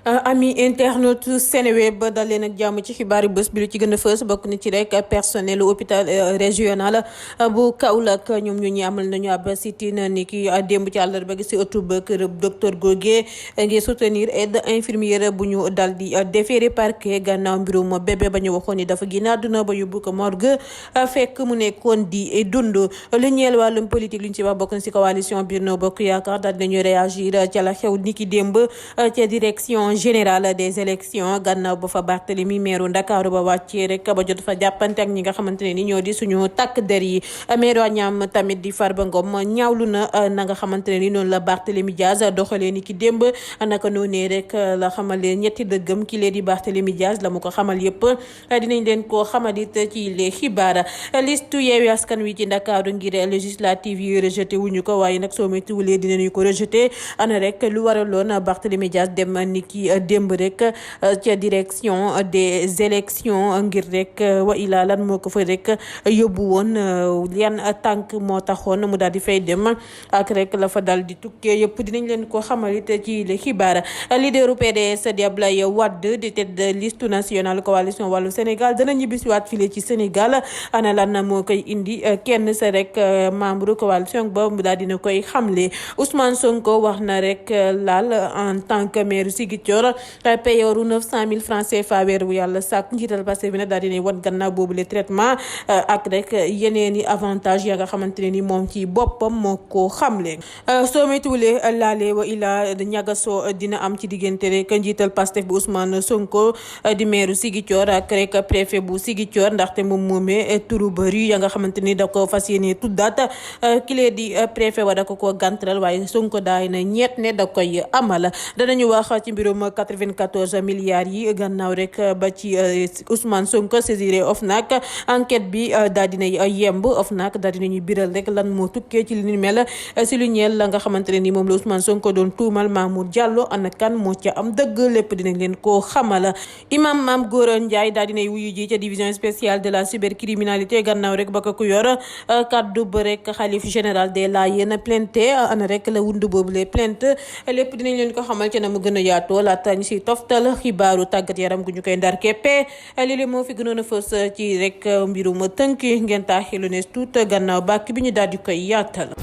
ami internaute Seneweb dal leen ak jàmm ci xibaari bés bi lu ci gën a fës bokk na ci rek personnel hôpital régional bu Kaolack ñoom ñu ñi amal nañu ab sit-in ni ki démb ci àllarba gi si ëttu ba kër docteur Gogué ngir soutenir aide infirmière bu ñu dal di déféré parquet gannaaw mbirum bébé ba ñu waxoon ni dafa génn àdduna ba yóbbu ko morgue fekk mu nekkoon di dund lu ñeel wàllum politique lu ñu ci wax bokk na si coalition Benno Bokk Yaakaar daal dinañu réagir ca la xew ni ki démb ca direction générale des élections gannaaw ba fa Barthélemy maire Ndakaaru ba wàccee rek ba jot fa jàppante ak ñi nga xamante ne ni ñoo di suñu takk der yi maire Agnam tamit di Farba Ngom ñaawlu na nga xamante ne ni noonu la Barthélemy Diaz doxalee ni ki démb naka noonee rek la xamalee ñetti dëggam ki lee di Barthélemy Diaz la mu ko xamal yëpp dinañ leen koo xamalit ci les xibaar liste Yewwi Askan Wi ci Ndakaaru ngir législative yi rejeté wuñu ko waaye nag soo méttiwulee dinañu ko rejeté ana rek lu waraloon Barthélemy Diaz dem ni ki démb rek ca direction des élections ngir rek wa ilaa lan moo ko fa rek yóbbu woon yan tànk moo taxoon mu daal di fay dem ak rek la fa dal di tukkee yëpp dinañ leen ko xamalit ci les xibaar leaderu PDS di Abdoulaye Wade di tête de liste nationale coalition Wallu Sénégal dana ñibbisiwaat file ci Sénégal ana lan moo koy indi kenn sa rek membre coalition ba mu daal dina koy xamle Ousmane Sonko wax na rek laal en tant que maire Ziguinchor payooru 900 000 francs CFA weer bu yàlla sàkk njiital Pastef bi nag daal dina wan gannaaw boobu le traitement ak rek yeneeni avantage ya nga xamante ne ni moom ci boppam moo ko xamle soo métuwulee laale wa ila ñagasoo dina am ci diggante rek njiital Pastef bu Ousmane Sonko di maire Ziguinchor ak rek préfet bu Ziguinchor ndaxte moom moomee turu bëri ya nga xamante ni da ko fas yéene tuddaat kilee di préfet wa da ko gàntaral waaye Sonko daay na ñeet ne da koy amal danañu wax ci mbirum 94 milliards yi gannaaw rek ba ci Ousmane Sonko saisiré OFNAC enquête bi daal dina yemb OFNAC daal dinañu biral rek lan moo tukkee ci li ni mel si lu ñeel la nga xamante ne ni moom la Ousmane Sonko doon tuumal Mamour Diallo ana kan moo ca am dëgg lépp dinañ leen koo xamal imam Mame Gora Ndiaye daal dinay wuyu ji ca division spéciale de la cybercriminalité gannaaw rek ba ko ku yor kaddu ba rek xalif général des Layènes plainte ana rek la wundu boobu les plainte lépp dinañ leen ko xamal ci na mu gën a yaatoo laata ñu si toftal xibaaru tàggat yaram gu ñu koy ndar keppe lii moo fi gënoon a fës ci rek mbirum tënki ngeen taaxilu ne tuut gannaaw bàkk bi ñu daal di koy yaatal.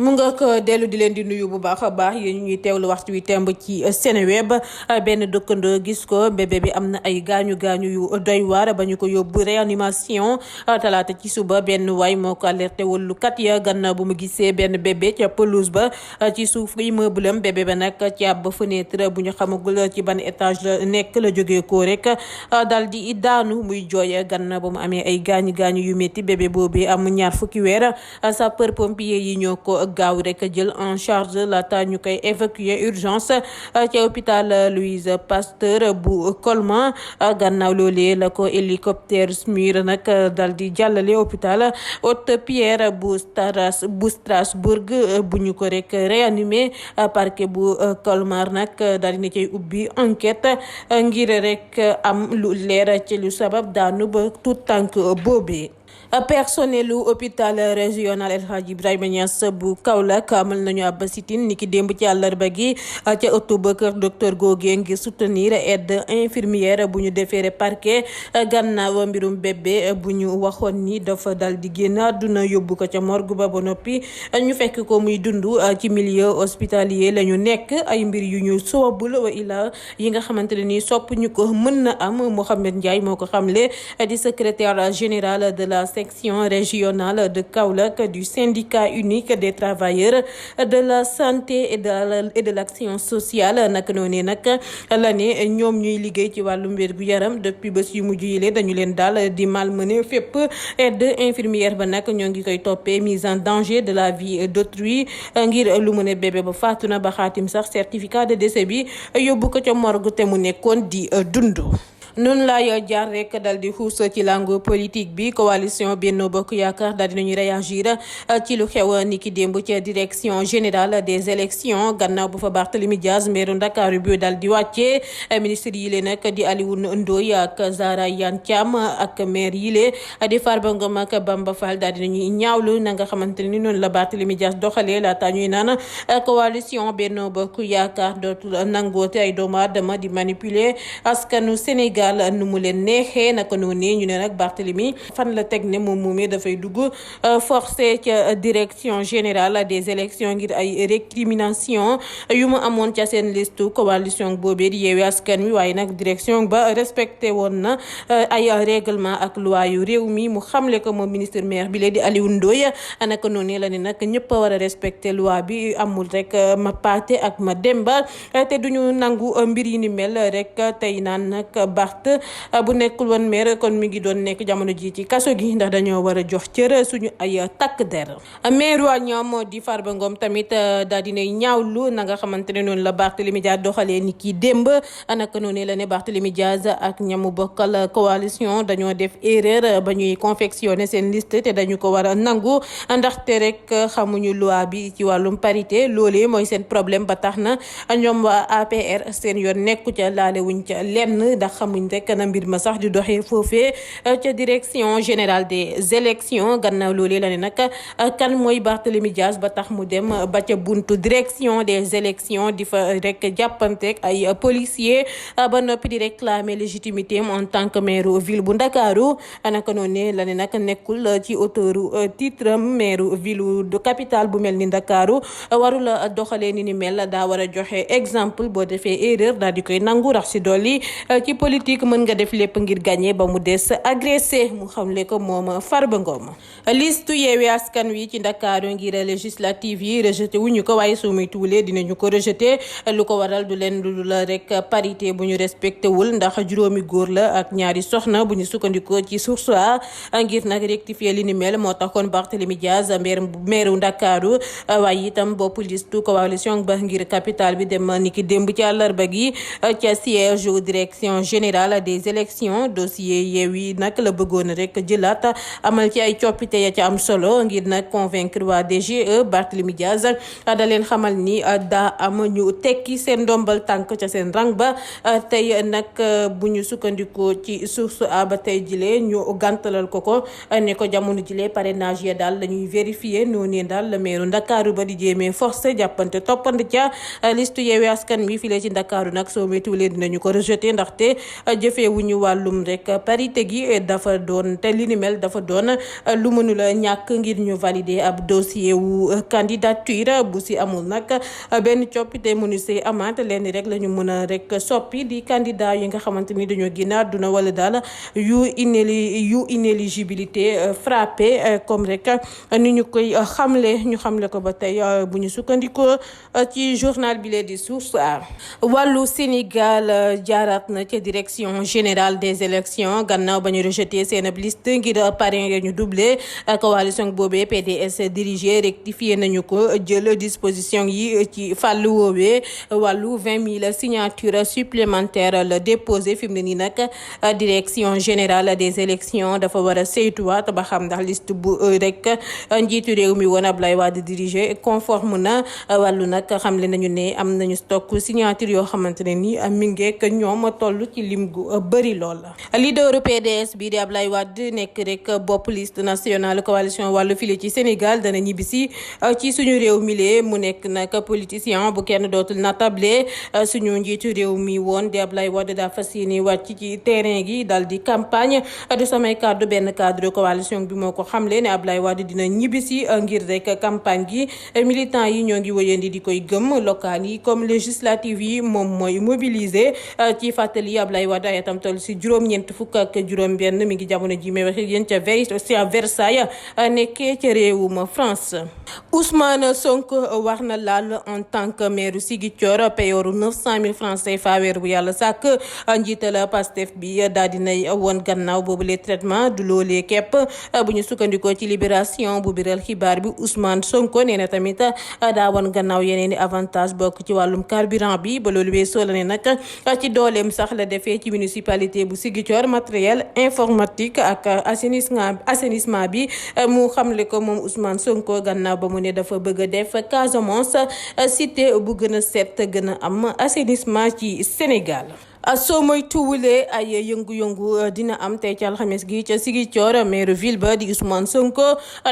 mu nga ko dellu di leen di nuyu bu baax a baax yéen ñuy teewlu waxtu wi temb ci Seneweb benn dëkkandoo gis ko bébé bi am na ay gaañu yu doy waar ba ñu ko yóbbu réanimation talaata ci suba benn waay moo ko alerté wallukat ya gannaaw bu mu gisee benn bébé ca pelouse ba ci suuf immeuble am bébé ba nag ci ab fenêtre bu ñu xamagul ci ban étage la nekk la jógee ko rek dal di daanu muy jooy gannaaw ba mu amee ay gaañu yu métti bébé boobu am ñaar fukki weer sapeur pompier yi ñoo ko gaaw rek jël en charge laata ñu koy évacuer urgence ci hôpital Louise Pasteur bu Colman gannaaw loolee la ko hélicoptère SMUR nag dal di jàllale hôpital Haute-Pierre bu Strasbourg bu ñu ko rek réanimé parquet bu Colmar nag dal dina cay ubbi enquête ngir rek am lu leer ci lu sabab daanu ba tout tànk boobee. Personnelu hôpital régional El Hadji Ibrahima Niass bu Kaolack amal nañu ab sit-in niki démb ci àllarba gi ca ëttu ba kër docteur Gogué ngir soutenir aide infirmière bu ñu déféré parquet gannaaw mbirum bébé bu ñu waxoon ni dafa dal di génn àdduna yóbbu ko ca morgue ba noppi ñu fekk ko muy dund ci milieu hospitalier la ñu nekk ay mbir yu ñu soobul wa ila yi nga xamante ne ni sopp ñu ko mën na am Mohamed Ndiaye moo ko xamle di secrétaire général de la section régionale de Kaolack du syndicat unique des travailleurs de la santé et de l'action sociale nag noonu nag la ne ñoom ñuy liggéey ci wàllum wér-gu-yaram depuis bés yu mujj yile dañu leen daal di malmené fépp aide infirmière ba nag ñoo ngi koy toppee mise en danger de la vie d'autrui ngir lu mu ne bébé ba faatu na ba xaatim sax certificat de décès bi yóbbu ko ca morgue te mu nekkoon di dund. noonu laay jaar rek dal di xuus ci langue politique bi coalition Benno Bokk Yaakaar daal dinañu réagir ci lu xew ni ki démb ci direction générale des élections gannaaw bu fa Barthélémy Dias maire Ndakaaru bi dal di wàccee ministre yi lee nag di Alioune Ndoye ak Zahra Iyane Thiam ak maire yi lee di Farba Ngom ak Bamba Fall daal dinañuy ñaawlu na nga xamante ni noonu la Barthélémy Dias doxalee laata ñuy naan coalition Benno Bokk Yaakaar dootul nangoote ay doomu aadama di manipuler askanu Sénégal nu mu leen neexee naka noonu ñu ne nag Barthélémy fan la teg ne moom moomee dafay dugg forcé ca direction générale des élections ngir ay récrimination yu mu amoon ca seen liste coalition boobee di Yewwi Askan Wi waaye nag direction ba respecté woon na ay règlement ak loi yu réew mi mu xamle ko moom ministre maire bi lee di Alioune Ndoye naka noonu la ne nag ñëpp a war a respecté loi bi amul rek ma paate ak ma demba te duñu nangu mbir yi ni mel rek tey naan nag Bart bu nekkul woon maire kon mi ngi doon nekk jamono ji ci kaso gi ndax dañoo war a jox cër suñu ay takk der maire waa ñoom di Farba Ngom tamit daal dinay ñaawlu na nga xamante ne noonu la Barthélémy Dias doxalee ni kii démb naka noonu la ne Barthélémy Dias ak ñamu bokkal coalition dañoo def erreur ba ñuy confectionner seen liste te dañu ko war a nangu ndaxte rek xamuñu loi bi ci wàllum parité loolee mooy seen problème ba tax na ñoom waa APR seen yoon nekku ca laale wuñ ca lenn ndax xamuñ rek na mbir ma sax di doxee foofee ca direction générale des élections gannaaw loolee la ne nag kan mooy Barthélémy Dias ba tax mu dem ba ca buntu direction des élections di fa rek jàppanteeg ay policiers ba noppi di réclamer légitimité en tant que maire ville bu Ndakaaru naka noonu la ne nag nekkul ci auteuru titre maire ville de capitale bu mel ni Ndakaaru warula doxalee ni mel daa war a joxe exemple boo defee erreur daal di koy nangu rax si dolli ci politique mën nga def lépp ngir gagner ba mu des agressé mu xamle ko moom Farba Ngom liste Yewwi Askan Wi ci Ndakaaru ngir législative yi rejeté wuñu ko waaye su muy tuulee dinañu ko rejeté lu ko waral du leen lu la rek parité bu ñu respecté wul ndax juróomi góor la ak ñaari soxna bu ñu sukkandikoo ci source a ngir nag rectifier li ni mel moo taxoon Barthélémy Dias maire Ndakaaru waaye itam bopp liste coalition ba ngir capitale bi dem niki démb ci àllarba gi ca siège direction générale des élections dossier Yewwi nag la bëggoon rek jëlaat amal ci ay coppite ya ca am solo ngir nag convaincre waa DGE Barthélémy Dias da leen xamal ni daa am ñu tekki seen ndombal tànk ca seen rang ba tey nag bu ñu sukkandikoo ci source a ba tey jilee ñu gàntalal ko ne ko jamono jilee parrainage ya daal lañuy vérifier noonu daal la meeru Ndakaaru ba di jéemee forcé jàppante toppand ca liste Yewwi Askan Wi file ci Ndakaaru nag soo métuwulee dinañu ko rejeté ndaxte jëfeewuñu wàllum rek parité gi dafa doon te li ni mel dafa doon lu mënula ñàkk ngir ñu valider ab dossier wu candidature bu si amul nag benn coppite mënu see amaat leen rek la ñu mën a rek soppi di candidat yi nga xamante ni dañoo génn àdduna wala daal yu inéligibilité frappé comme rek ni ñu koy xamle ko ba tey bu ñu sukkandikoo ci journal bi lee di Source A wàllu Sénégal jaaraat na ca direction générale des élections gannaaw ba ñu rejeté seen ab liste ngir parrain ya ñu doublé coalition boobee PDS dirigé rectifié nañu ko jël disposition yi ci fàllu woowee wàllu 20 000 signatures supplémentaires la déposé fi mu ne nii nag direction générale des élections dafa war a saytuwaat ba xam ndax liste bu rek njiitu réew mi woon Abdoulaye Wade dirigé conforme na wàllu nag xamle nañu ne am nañu stock signature yoo xamante ne ni mi ngeek ñoom toll ci lim gu bëri lool. leader PDS bii di Abdoulaye Wade nekk rek bopp liste nationale coalition wàllu file ci Sénégal dana ñibbisi ci suñu réew mi lee mu nekk nag politicien bu kenn dootul natable suñu njiitu réew mi woon di Abdoulaye Wade daa fas yéene wàcc ci terrain gi dal di campagne du samay kàddu benn cadre coalition bi moo ko xamle ne Abdoulaye Wade dina ñibbisi ngir rek campagne gi militant yi ñoo ngi wëyandi di koy gëm local yi comme législative yi moom mooy mobiliser ci fàttali Abdoulaye Wade ay itam toll si juróom-ñeent fukk ak juróom-benn mi ngi jamono ji may wax ak yéen ca Versailles nekkee ca réewum France. Ousmane Sonko war na laal en tant que maire Ziguinchor payooru 900 000 francs CFA weer bu yàlla sàkk njiital Pastef bi daal dinay woon gannaaw boobu les traitements du loolee képp bu ñu sukkandikoo ci libération bu biral xibaar bi Ousmane Sonko nee na tamit daa woon gannaaw yeneen i avantage bokk ci wàllum carburant bi ba loolu weesoo la ne nag ci dooleem sax la defee ci municipalité bu Ziguinchor matériel informatique ak assainissement bi mu xamle ko moom Ousmane Sonko gannaaw ba mu ne dafa bëgg a def Casamance cité bu gën a set gën a am assainissement ci Sénégal. soo moytuwulee ay yëngu-yëngu dina am tey ci alxames gi ca Ziguinchor maire ville ba di Ousmane Sonko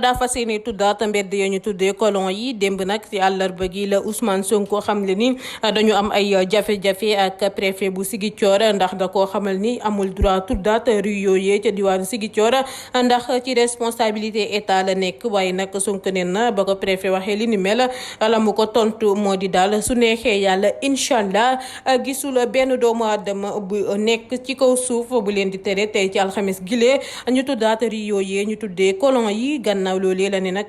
daa fas yéene tuddaat mbedd ya ñu tuddee colon yi démb nag ci àllarba gi la Ousmane Sonko xamle ni dañu am ay jafe-jafe ak préfet bu Ziguinchor ndax da koo xamal ni amul droit tuddaat rue yooyee ca diwaanu Ziguinchor ndax ci responsabilité état la nekk waaye nag Sonko nee na ba ko préfet waxee li ni mel la mu ko tontu moo di daal su neexee yàlla incha allah gisul benn doomu dama bu nekk ci kaw suuf bu leen di tere tey ci alxames gile ñu tuddaat ri yooyee ñu tuddee colon yi gannaaw loolee la ne nag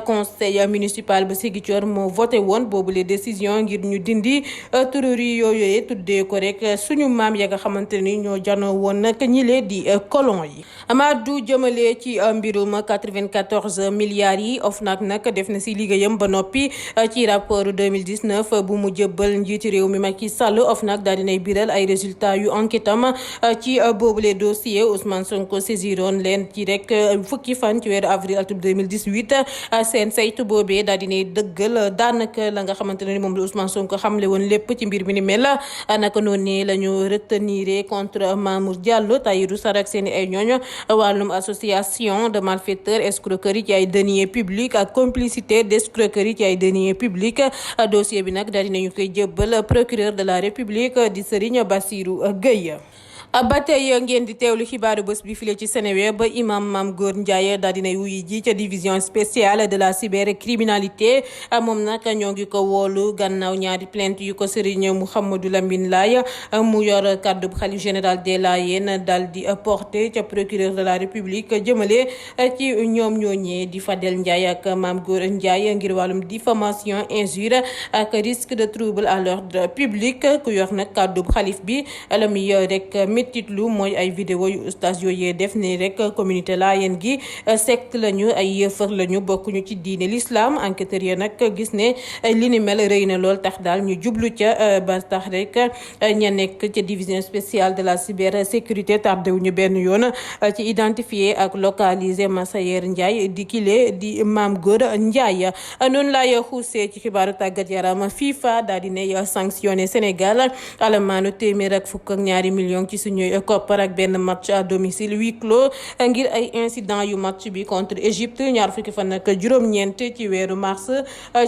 conseil municipal ba Ziguinchor moo voté woon boobu les décisions ngir ñu dindi turu ri yooyee tuddee ko rek suñu maam ya nga xamante ni ñoo janoo woon nag ñi lee di colon yi. Amadou jëmale ci mbirum 94 milliards yi OFNAC nag def na si liggéeyam ba noppi ci rapport 2019 bu mu jëbbal njiiti réew mi Macky Sall OFNAC daal dinay biral ay résultats yu enquête am ci boobule dossier Ousmane Sonko saisiroon leen ci rek fukki fan ci weeru avril atum 2018 seen saytu boobee daal dinay dëggal daanaka la nga xamante ne moom la Ousmane Sonko xamle woon lépp ci mbir mi ni mel naka noonu la ñu retenir contre Mamour Diallo Tahirou Sarr ak seen ay ñooñ wàllum association de malfaiteurs escroquerie ci ay deniers publics ak complicité d'escroquerie ci ay deniers publics dossier bi nag daal dinañu koy jébbal procureur de la République di Serigne Bassirou Gueye. ba tey ngeen di teewlu xibaaru bés bi file ci Seneweb ba imam Mame Gor Ndiaye daal dinay wuyu ji ca division spéciale de la cybercriminalité moom nag ñoo ngi ko woolu gannaaw ñaari plainte yu ko Serigne Mouhamadou Lamine Laye mu yor kaddu xalif général des Layènes daal di porté ca procureur de la République jëmale ci ñoom ñooñee di Fadel Ndiaye ak Mame Gor Ndiaye ngir wàllum diffamation injure ak risque de trouble à l'ordre public ku yor nag kaddu xalif bi la muy rek méttitlu mooy ay vidéo yu ustaas yooyee def ni rek communauté Layène gi secte lañu ay yëfër lañu bokkuñu ci diine l'islam enquêteurs yi nag gis ne li ni mel rëy na lool tax daal ñu jublu ca ba tax rek ña nekk ca division spéciale de la cybersécurité tardé wuñu benn yoon ci identifier ak localiser Massayer Ndiaye di kile di Mame Gor Ndiaye noonu laay xuusee ci xibaaru tàggat yaram FIFA daal di ne sanctionné Sénégal alamaanu téeméer ak fukk ak ñaari millions ci suñuy koppar ak benn match à domicile huis clos ngir ay incident yu match bi contre Égypte ñaar fukki fan ak juróom-ñeent ci weeru mars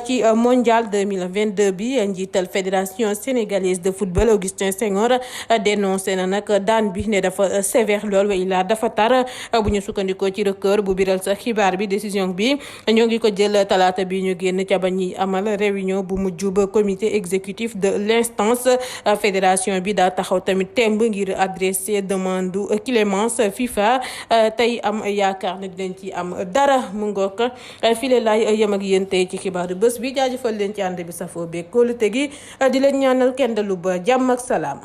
ci mondial 2022 bi njiital fédération sénégalaise de football Augustin Senghor dénoncé na nag daan bi ne dafa sévère lool wa ilaa dafa tar bu ñu sukkandikoo ci record bu biral sa xibaar bi décision bi ñoo ngi ko jël talaata bi ñu génn ca ba ñuy amal réunion bu mujj ba comité exécutif de l'instance fédération bi daa taxaw tamit temb ngir adressé demande clémence FIFA tey am yaakaar ne dinañ ci am dara mu ngoog file laay yem ak yéen tey ci xibaaru bés bi jaajëfal leen ci ànd bi safoo beeg kóolute gi di leen ñaanal kenn dalu ba jàmm ak salaam.